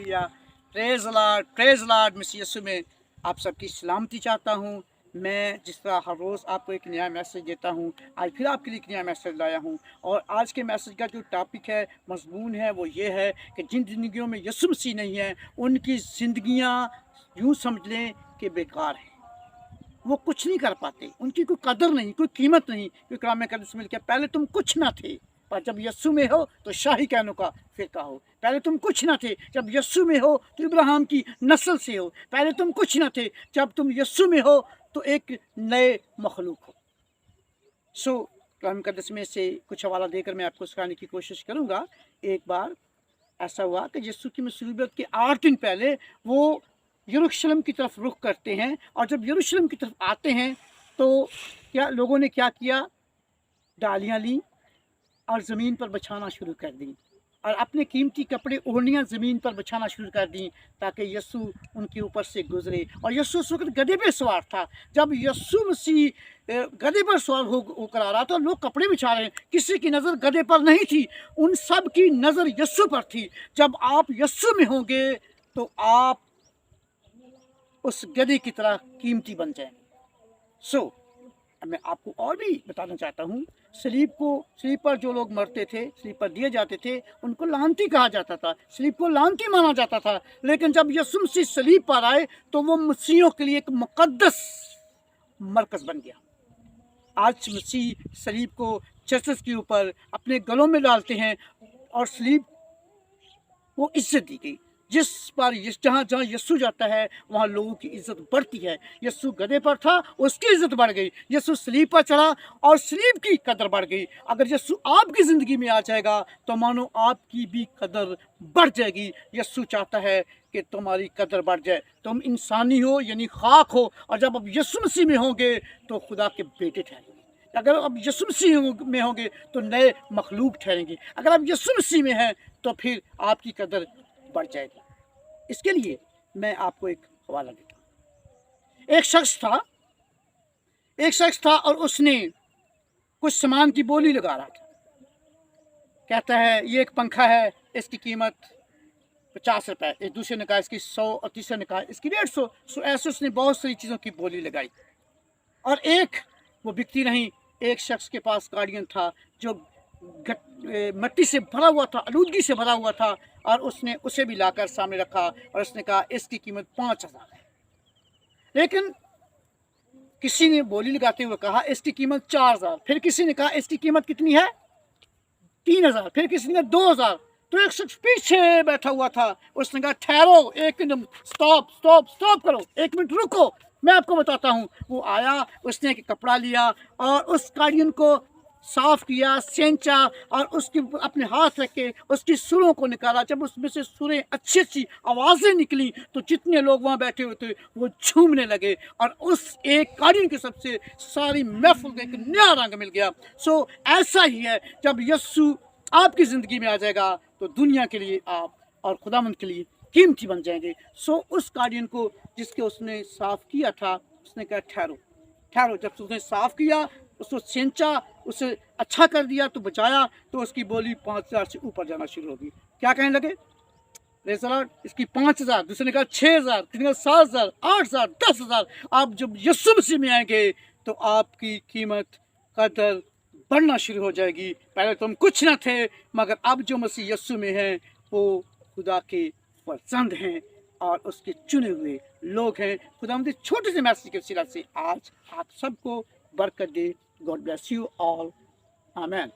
Hallelujah, praise lord. मसीह यीशु में आप सबकी सलामती चाहता हूँ। मैं जिस तरह हर रोज़ आपको एक नया मैसेज देता हूँ, आज फिर आपके लिए एक नया मैसेज लाया हूँ। और आज के मैसेज का जो टॉपिक है, मज़मून है, वो ये है कि जिन ज़िंदगियों में यीशु मसीह नहीं है, उनकी ज़िंदगियाँ यूँ समझ लें कि बेकार हैं। वो कुछ नहीं कर पाते, उनकी कोई कदर नहीं, कोई कीमत नहीं। क्योंकि कलाम में मिल के पहले तुम कुछ ना थे, पर जब यस्सु में हो तो शाही कहनों का फिरका हो। पहले तुम कुछ ना थे, जब यस्सु में हो तो इब्राहिम की नस्ल से हो। पहले तुम कुछ ना थे, जब तुम यस्सु में हो तो एक नए मखलूक हो। सो कलाम मुकद्दस में से कुछ हवाला देकर मैं आपको सिखाने की कोशिश करूँगा। एक बार ऐसा हुआ कि यस्सु की मसीबत के 8 दिन पहले वो यरूशलेम की तरफ रुख करते हैं, और जब यरूशलेम की तरफ आते हैं तो क्या लोगों ने क्या किया, डालियाँ ली और ज़मीन पर बिछाना शुरू कर दी, और अपने कीमती कपड़े ओढ़नियाँ ज़मीन पर बिछाना शुरू कर दी ताकि यस्सु उनके ऊपर से गुजरे। और यस्सु उस वक्त गधे पे सवार था। जब यस्सु मसीह गधे पर सवार होकर आ रहा था, लोग कपड़े बिछा रहे हैं, किसी की नज़र गधे पर नहीं थी, उन सब की नज़र यस्सु पर थी। जब आप यस्सु में होंगे तो आप उस गधे की तरह कीमती बन जाएंगे। सो मैं आपको और भी बताना चाहता हूँ, सलीब पर जो लोग मरते थे, सलीब पर दिए जाते थे, उनको लानती कहा जाता था, सलीब को लानती माना जाता था। लेकिन जब यीशु मसीह सलीब पर आए तो वो मसीहों के लिए एक मुकद्दस मरकज़ बन गया। आज मसीह सलीब को चर्चेस के ऊपर अपने गलों में डालते हैं, और सलीब को इज्जत दी गई। जिस पर जहाँ जहाँ यस्सु जाता है वहाँ लोगों की इज्जत बढ़ती है। यस्सु गधे पर था, उसकी इज्जत बढ़ गई। यस्सु सलीब पर चढ़ा और सलीब की कदर बढ़ गई। अगर यस्सु आपकी ज़िंदगी में आ जाएगा तो मानो आपकी भी कदर बढ़ जाएगी। यस्सु चाहता है कि तुम्हारी कदर बढ़ जाए। तुम इंसानी हो यानी खाक हो, और जब आप यस्सु मसीह में होंगे तो खुदा के बेटे ठहरेंगे। अगर आप यस्सु मसीह में होंगे तो नए मखलूक ठहरेंगे। अगर आप यस्सु मसीह में हैं तो फिर आपकी कदर बढ़ जाएगी। इसके लिए मैं आपको एक हवाला देता हूँ। एक शख्स था और उसने कुछ सामान की बोली लगा रहा था। कहता है ये एक पंखा है, इसकी कीमत 50 रुपए। एक दूसरे ने कहा इसकी 100, और तीसरे ने कहा इसकी 150। सो ऐसे उसने बहुत सारी चीज़ों की बोली लगाई, और एक वो बिकती नहीं। एक शख्स के पास गाड़ियाँ था जो मिट्टी से भरा हुआ था, आलूदगी से भरा हुआ था, और उसने उसे भी लाकर सामने रखा, और उसने कहा इसकी कीमत 5,000 है। लेकिन किसी ने बोली लगाते हुए कहा इसकी कीमत 4,000। फिर किसी ने कहा इसकी कीमत कितनी है, 3,000। फिर किसी ने 2,000। तो एक शख्स पीछे बैठा हुआ था, उसने कहा ठहरो, एक मिनट, स्टॉप करो, एक मिनट रुको, मैं आपको बताता हूँ। वो आया, उसने एक कपड़ा लिया और उस काड़ियन को साफ किया, सेंचा, और उसके अपने हाथ रख के उसकी सुरों को निकाला। जब उसमें से सुरें अच्छी अच्छी आवाज़ें निकली तो जितने लोग वहाँ बैठे हुए थे वो झूमने लगे, और उस एक काड़ियन के सबसे सारी महफिल का एक नया रंग मिल गया। सो ऐसा ही है, जब यस्सु आपकी ज़िंदगी में आ जाएगा तो दुनिया के लिए आप और खुदावंद के लिए कीमती बन जाएंगे। सो उस काड़ियन को जिसके उसने साफ किया था, उसने कहा ठहरो। जब उसने साफ किया, उसको सेंचा, उसे अच्छा कर दिया, तो बचाया, तो उसकी बोली 5,000 से ऊपर जाना शुरू होगी। क्या कहने लगे, इसकी 5,000, दूसरे ने कहा 6,000, किसी ने कहा 7,000, 8,000, 10,000। आप जब यस्सु मसीह में आएंगे तो आपकी कीमत कदर बढ़ना शुरू हो जाएगी। पहले तो हम कुछ ना थे, मगर अब जो मसीह यस्सु में हैं वो खुदा के फर्जंद हैं और उसके चुने हुए लोग हैं। खुदा मुझे छोटे से मैसेज के वसीला से आज आप सबको बरकत दे। God bless you all, amen.